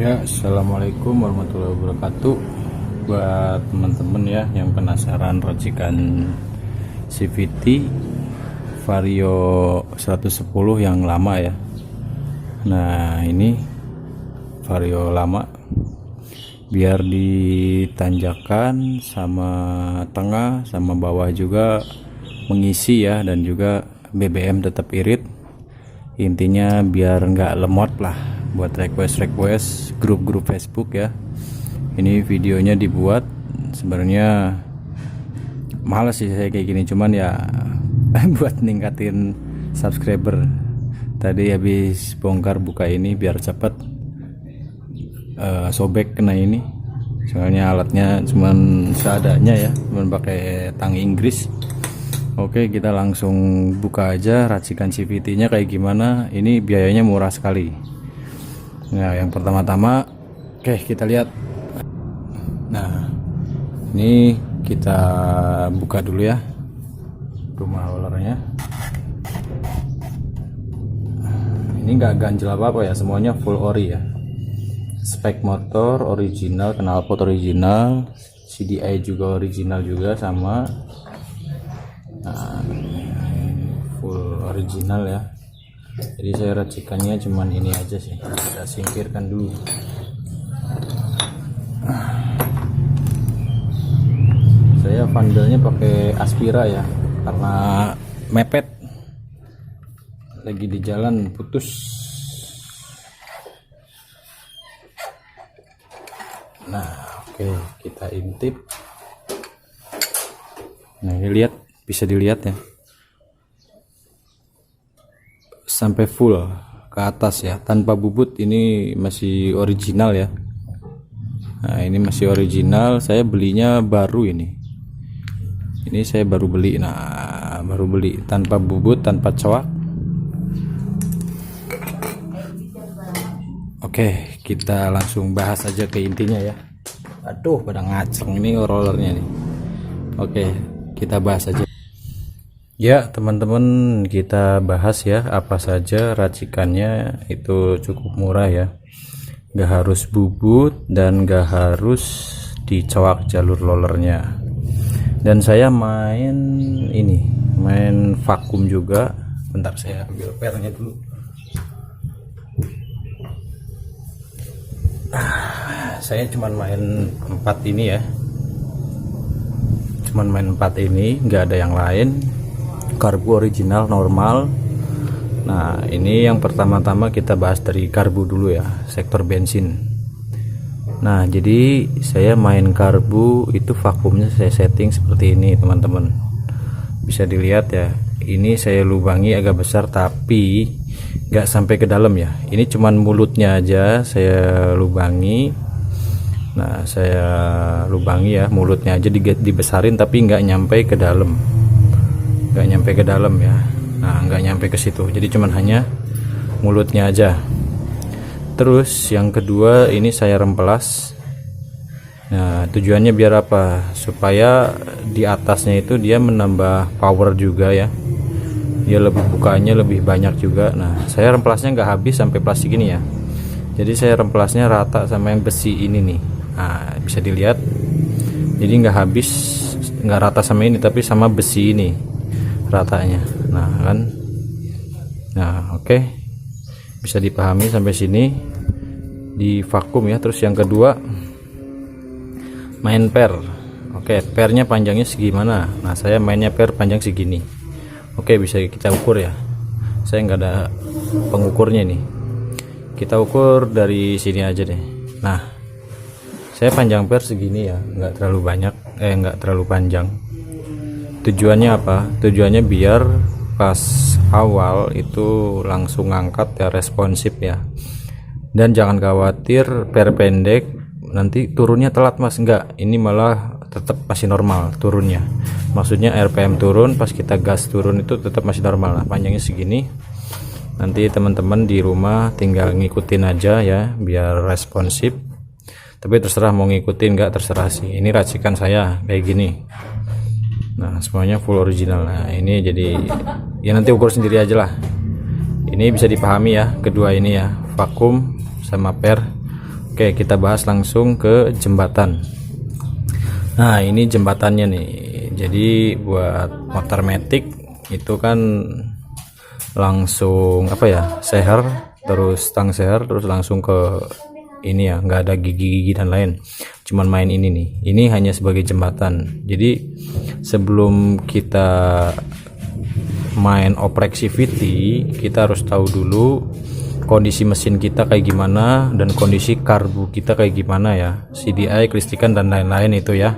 Ya, assalamualaikum warahmatullahi wabarakatuh. Buat teman-teman ya yang penasaran racikan CVT Vario 110 yang lama ya. Nah, ini Vario lama, biar ditanjakan sama tengah sama bawah juga mengisi ya, dan juga BBM tetap irit. Intinya biar nggak lemot lah buat request grup-grup Facebook ya. Ini videonya dibuat sebenarnya males sih saya kayak gini, cuman ya buat ningkatin subscriber. Tadi habis bongkar buka ini biar cepet sobek kena ini, soalnya alatnya cuman seadanya ya, cuman pakai tang Inggris. Oke, kita langsung buka aja racikan CVT nya kayak gimana. Ini biayanya murah sekali. Nah, yang pertama-tama kita lihat. Nah, ini kita buka dulu ya rumah rollernya. Ini nggak ganjel apa-apa ya, semuanya full ori ya. Spek motor original, knalpot original, CDI juga original juga sama. Nah, full original ya. Jadi saya racikannya cuman ini aja sih, kita singkirkan dulu. Saya vandelnya pakai Aspira ya, karena mepet, lagi di jalan putus. Nah, oke, kita intip. Nah, ini lihat, bisa dilihat ya, sampai full ke atas ya, tanpa bubut. Ini masih original ya. Nah, ini masih original, saya belinya baru ini saya baru beli. Nah, baru beli tanpa bubut, tanpa coak. Oke, kita langsung bahas aja ke intinya ya. Aduh, pada ngaceng ini rollernya nih. Oke, kita bahas aja ya teman-teman. Kita bahas ya apa saja racikannya. Itu cukup murah ya, gak harus bubut dan gak harus dicoak jalur rollernya. Dan saya main vakum juga. Bentar, saya ambil pernya dulu. Saya cuman main 4 ini ya, cuman main 4 ini, nggak ada yang lain. Karbu original normal. Nah, ini yang pertama-tama kita bahas dari karbu dulu ya, sektor bensin. Nah, jadi saya main karbu itu vakumnya saya setting seperti ini teman-teman, bisa dilihat ya. Ini saya lubangi agak besar tapi nggak sampai ke dalam ya, ini cuman mulutnya aja saya lubangi. Nah, saya lubangi ya, mulutnya aja dibesarin tapi nggak nyampe ke dalam, ya. Nah, nggak nyampe ke situ, jadi cuman hanya mulutnya aja. Terus yang kedua ini saya remplas. Nah, tujuannya biar apa? Supaya di atasnya itu dia menambah power juga ya, dia lebih bukanya lebih banyak juga. Nah, saya remplasnya nggak habis sampai plastik ini ya, jadi saya remplasnya rata sama yang besi ini nih. Nah, bisa dilihat, jadi nggak habis, nggak rata sama ini tapi sama besi ini ratanya. Nah kan, nah oke, bisa dipahami sampai sini di vakum ya. Terus yang kedua main per. Oke, pernya panjangnya segimana? Nah, saya mainnya per panjang segini. Oke, bisa kita ukur ya, saya nggak ada pengukurnya nih, kita ukur dari sini aja deh. Nah, saya panjang per segini ya, nggak terlalu banyak, nggak terlalu panjang. Tujuannya apa? Tujuannya biar pas awal itu langsung ngangkat ya, responsif ya. Dan jangan khawatir per pendek nanti turunnya telat mas, enggak, ini malah tetap masih normal turunnya. Maksudnya RPM turun, pas kita gas turun itu tetap masih normal. Nah, panjangnya segini. Nanti teman-teman di rumah tinggal ngikutin aja ya, biar responsif. Tapi terserah mau ngikutin enggak, terserah sih. Ini racikan saya kayak gini. Nah, semuanya full original. Nah, ini jadi ya nanti ukur sendiri aja lah. Ini bisa dipahami ya, kedua ini ya, vakum sama per. Oke, kita bahas langsung ke jembatan. Nah, ini jembatannya nih. Jadi buat motor matic itu kan langsung apa ya, seher, terus stang seher, terus langsung ke ini ya, nggak ada gigi-gigi dan lain, cuman main ini nih. Ini hanya sebagai jembatan. Jadi sebelum kita main oprek CVT, kita harus tahu dulu kondisi mesin kita kayak gimana dan kondisi karbu kita kayak gimana ya, CDI, kelistrikan dan lain-lain itu ya.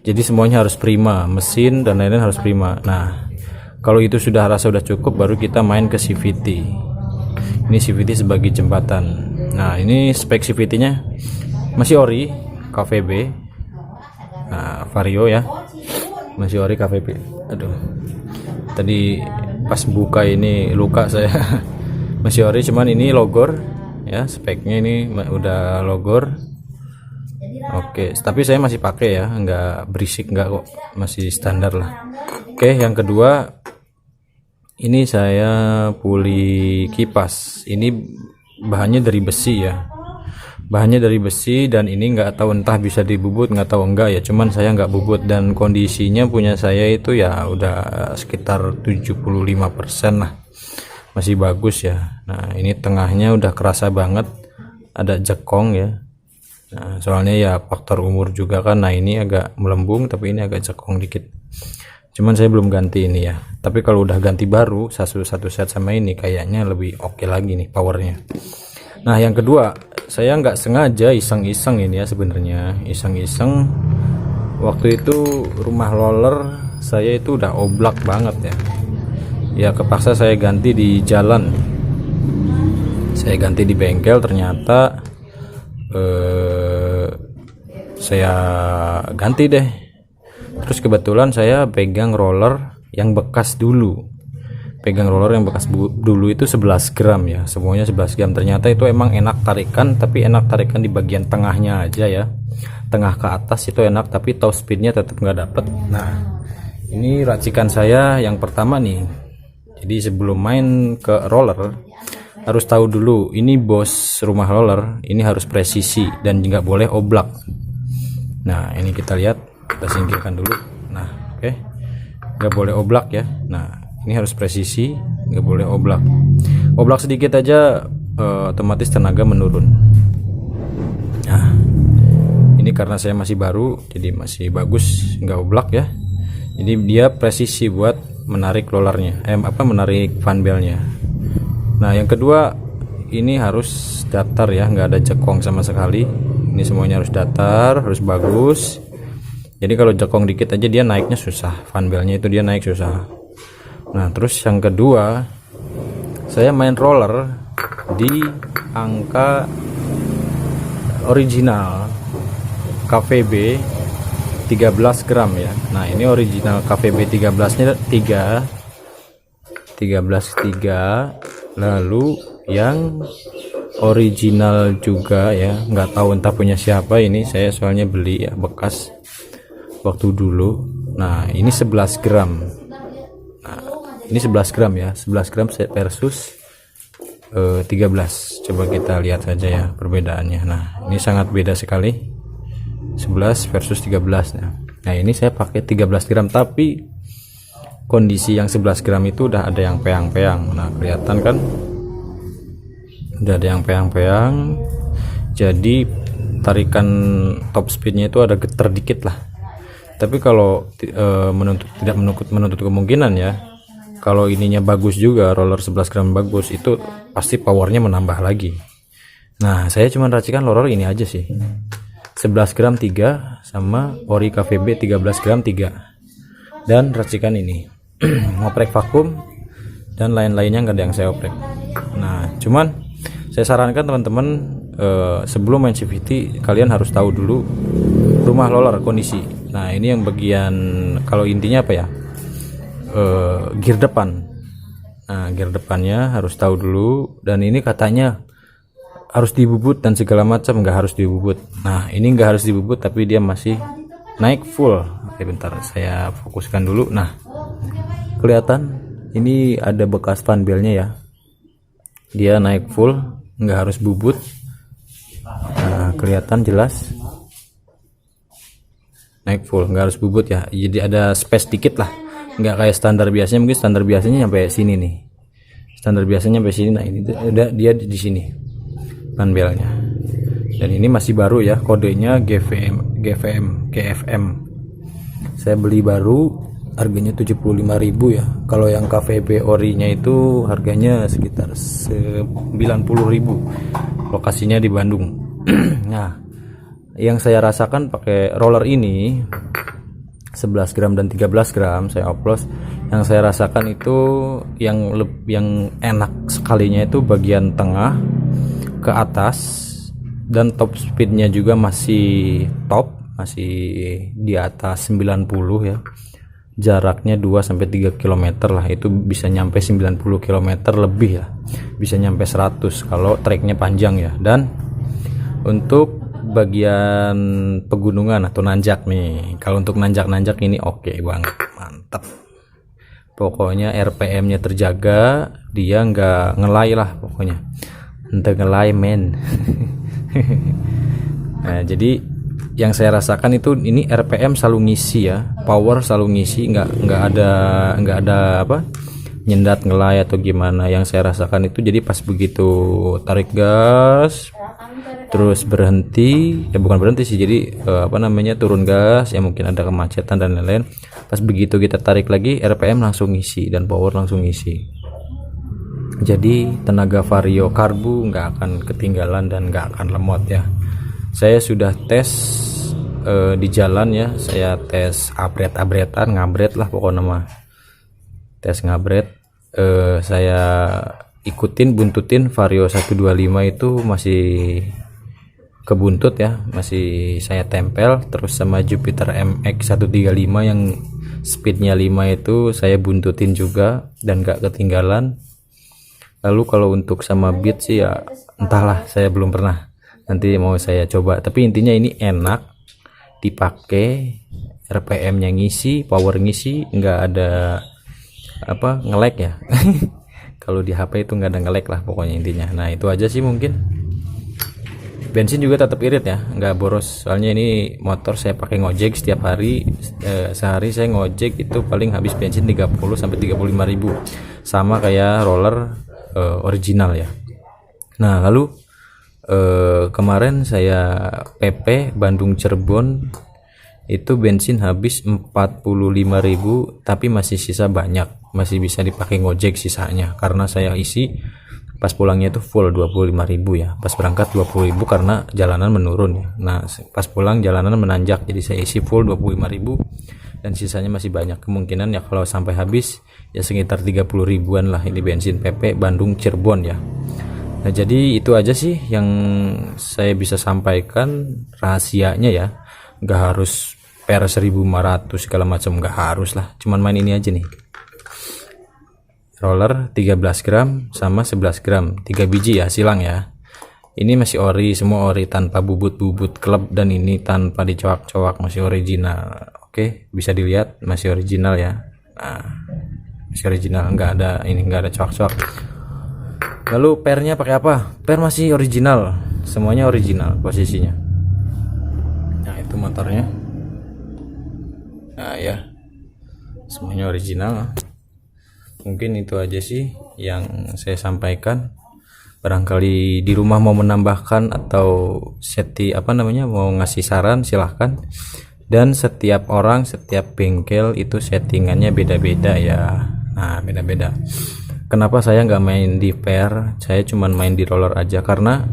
Jadi semuanya harus prima, mesin dan lain-lain harus prima. Nah, kalau itu sudah rasa udah cukup, baru kita main ke CVT. Ini CVT sebagai jembatan. Nah, ini spek CVT-nya masih ori KVB. Nah, Vario ya, masih ori KVB. Aduh, tadi pas buka ini luka saya. Masih ori, cuman ini logor ya, speknya ini udah logor. Oke, tapi saya masih pakai ya, nggak berisik, nggak kok, masih standar lah. Oke, yang kedua ini saya puli kipas. Ini bahannya dari besi ya, bahannya dari besi, dan ini nggak tahu entah bisa dibubut, nggak tahu enggak ya, cuman saya nggak bubut, dan kondisinya punya saya itu ya udah sekitar 75% lah, masih bagus ya. Nah, ini tengahnya udah kerasa banget ada jekong ya. Nah, soalnya ya faktor umur juga kan. Nah, ini agak melembung, tapi ini agak jekong dikit, cuman saya belum ganti ini ya. Tapi kalau udah ganti baru satu set sama ini, kayaknya lebih oke lagi nih powernya. Nah, yang kedua, saya nggak sengaja iseng-iseng ini ya, sebenarnya iseng-iseng. Waktu itu rumah roller saya itu udah oblak banget ya. Ya kepaksa saya ganti di jalan, saya ganti di bengkel. Ternyata saya ganti deh. Terus kebetulan saya pegang roller yang bekas dulu, dulu itu 11 gram ya, semuanya 11 gram. Ternyata itu emang enak tarikan, tapi enak tarikan di bagian tengahnya aja ya, tengah ke atas itu enak, tapi top speednya tetap nggak dapet. Nah, ini racikan saya yang pertama nih. Jadi sebelum main ke roller harus tahu dulu, ini bos rumah roller ini harus presisi dan nggak boleh oblak. Nah, ini kita lihat, kita singkirkan dulu. Nah, oke, nggak boleh oblak ya. Nah, ini harus presisi, nggak boleh oblak. Oblak sedikit aja otomatis tenaga menurun. Nah, ini karena saya masih baru, jadi masih bagus, nggak oblak ya. Jadi dia presisi buat menarik rollernya, menarik fan belnya. Nah, yang kedua ini harus datar ya, nggak ada jekong sama sekali. Ini semuanya harus datar, harus bagus. Jadi kalau jekong dikit aja dia naiknya susah, fan belnya itu dia naik susah. Nah, terus yang kedua, saya main roller di angka original KVB 13 gram ya. Nah, ini original KVB 13 nya 13,3. Lalu yang original juga ya, nggak tahu entah punya siapa ini, saya soalnya beli ya bekas waktu dulu. Nah, ini 11 gram. Nah, ini 11 gram ya, 11 gram versus 13. Coba kita lihat saja ya perbedaannya. Nah, ini sangat beda sekali, 11 versus 13. Nah, ini saya pakai 13 gram, tapi kondisi yang 11 gram itu udah ada yang peang-peang. Nah, kelihatan kan udah ada yang peang-peang, jadi tarikan top speednya itu ada getar dikit lah. Tapi kalau tidak menuntut kemungkinan ya, kalau ininya bagus juga, roller 11 gram bagus, itu pasti powernya menambah lagi. Nah, saya cuma racikan roller ini aja sih, 11 gram 3 sama ori KVB 13 gram 3, dan racikan ini ngoprek vakum dan lain-lainnya nggak ada yang saya oprek. Nah, cuman saya sarankan teman-teman sebelum main CVT kalian harus tahu dulu rumah roller kondisi. Nah, ini yang bagian, kalau intinya apa ya, gear depan. Nah, gear depannya harus tahu dulu, dan ini katanya harus dibubut dan segala macam, nggak harus dibubut. Nah, ini nggak harus dibubut, tapi dia masih naik full. Oke, bentar saya fokuskan dulu. Nah, kelihatan ini ada bekas fan belnya ya, dia naik full, nggak harus bubut. Nah, Nah, kelihatan jelas naik full, nggak harus bubut ya, jadi ada space dikit lah, nggak kayak standar biasanya. Mungkin standar biasanya sampai sini nih, standar biasanya sampai sini. Nah ini udah dia di sini ban belnya, dan ini masih baru ya, kodenya GFM. Saya beli baru, harganya 75.000 ya. Kalau yang KVB ori-nya itu harganya sekitar 90.000. Lokasinya di Bandung. Nah, yang saya rasakan pakai roller ini 11 gram dan 13 gram saya oplos. Yang saya rasakan itu yang enak sekalinya itu bagian tengah ke atas, dan top speednya juga masih top, masih di atas 90 ya. Jaraknya 2-3 km lah, itu bisa nyampe 90 km lebih ya, bisa nyampe 100 kalau treknya panjang ya. Dan untuk bagian pegunungan atau nanjak nih, kalau untuk nanjak ini oke banget, mantap. Pokoknya RPM nya terjaga, dia nggak ngelai lah pokoknya, entah ngelai men. Nah, jadi yang saya rasakan itu ini RPM selalu ngisi ya, power selalu ngisi, nggak ada apa nyendat ngelai atau gimana. Yang saya rasakan itu jadi pas begitu tarik gas terus berhenti, ya bukan berhenti sih, jadi turun gas ya, mungkin ada kemacetan dan lain-lain. Pas begitu kita tarik lagi, RPM langsung ngisi dan power langsung ngisi. Jadi tenaga vario karbu nggak akan ketinggalan dan nggak akan lemot ya. Saya sudah tes di jalan ya, saya tes abret-abretan, ngabret lah pokoknya mah, tes ngabret. Saya ikutin buntutin Vario 125 itu masih kebuntut ya, masih saya tempel. Terus sama Jupiter MX 135 yang speednya 5 itu saya buntutin juga dan gak ketinggalan. Lalu kalau untuk sama Beat sih ya entahlah, saya belum pernah, nanti mau saya coba. Tapi intinya ini enak dipakai, RPM nya ngisi, power ngisi, nggak ada nge-lag ya. Kalau di HP itu nggak ada nge-lag lah pokoknya intinya. Nah itu aja sih mungkin. Bensin juga tetap irit ya, nggak boros, soalnya ini motor saya pakai ngojek setiap hari. Sehari saya ngojek itu paling habis bensin 30-35 ribu, sama kayak roller original ya. Nah lalu kemarin saya PP Bandung Cirebon itu bensin habis 45.000, tapi masih sisa banyak, masih bisa dipakai ngojek sisanya, karena saya isi pas pulangnya itu full 25.000 ya. Pas berangkat 20.000 karena jalanan menurun ya. Nah pas pulang jalanan menanjak, jadi saya isi full 25.000 dan sisanya masih banyak. Kemungkinan ya kalau sampai habis ya sekitar 30 ribuan lah ini bensin PP Bandung Cirebon ya. Nah jadi itu aja sih yang saya bisa sampaikan rahasianya ya. Nggak harus per 1.500 segala macam, nggak harus lah, cuman main ini aja nih, roller 13 gram sama 11 gram 3 biji ya, silang ya. Ini masih ori, semua ori, tanpa bubut-bubut klub, dan ini tanpa dicoak-coak, masih original. Oke, bisa dilihat masih original ya. Nah masih original, nggak ada ini, nggak ada coak-coak. Lalu pernya pakai apa? Per masih original, semuanya original posisinya. Nah itu motornya, nah ya semuanya original. Mungkin itu aja sih yang saya sampaikan. Barangkali di rumah mau menambahkan atau mau ngasih saran, silahkan. Dan setiap orang, setiap bengkel itu settingannya beda-beda ya. Nah beda-beda. Kenapa saya nggak main di per, saya cuman main di roller aja, karena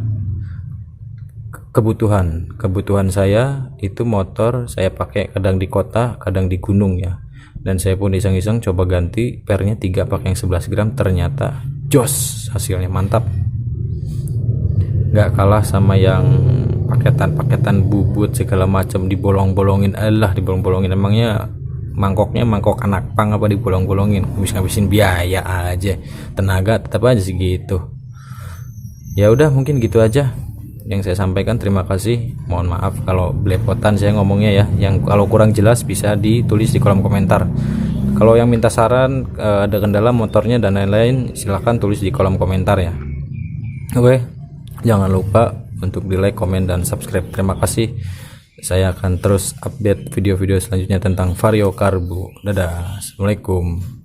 kebutuhan saya itu motor saya pakai kadang di kota, kadang di gunung ya. Dan saya pun iseng-iseng coba ganti pernya 3 pakai yang 11 gram, ternyata jos, hasilnya mantap, nggak kalah sama yang paketan bubut segala macam dibolong-bolongin. Dibolong-bolongin, emangnya mangkoknya mangkok anak pang apa dibolong-bolongin, ngabisin biaya aja, tenaga tetap aja segitu. Ya udah mungkin gitu aja yang saya sampaikan. Terima kasih, mohon maaf kalau belepotan saya ngomongnya ya. Yang kalau kurang jelas bisa ditulis di kolom komentar. Kalau yang minta saran, ada kendala motornya dan lain-lain, silahkan tulis di kolom komentar ya. Oke, jangan lupa untuk di like, komen, dan subscribe. Terima kasih. Saya akan terus update video-video selanjutnya tentang Vario Karbu. Dadah. Assalamualaikum.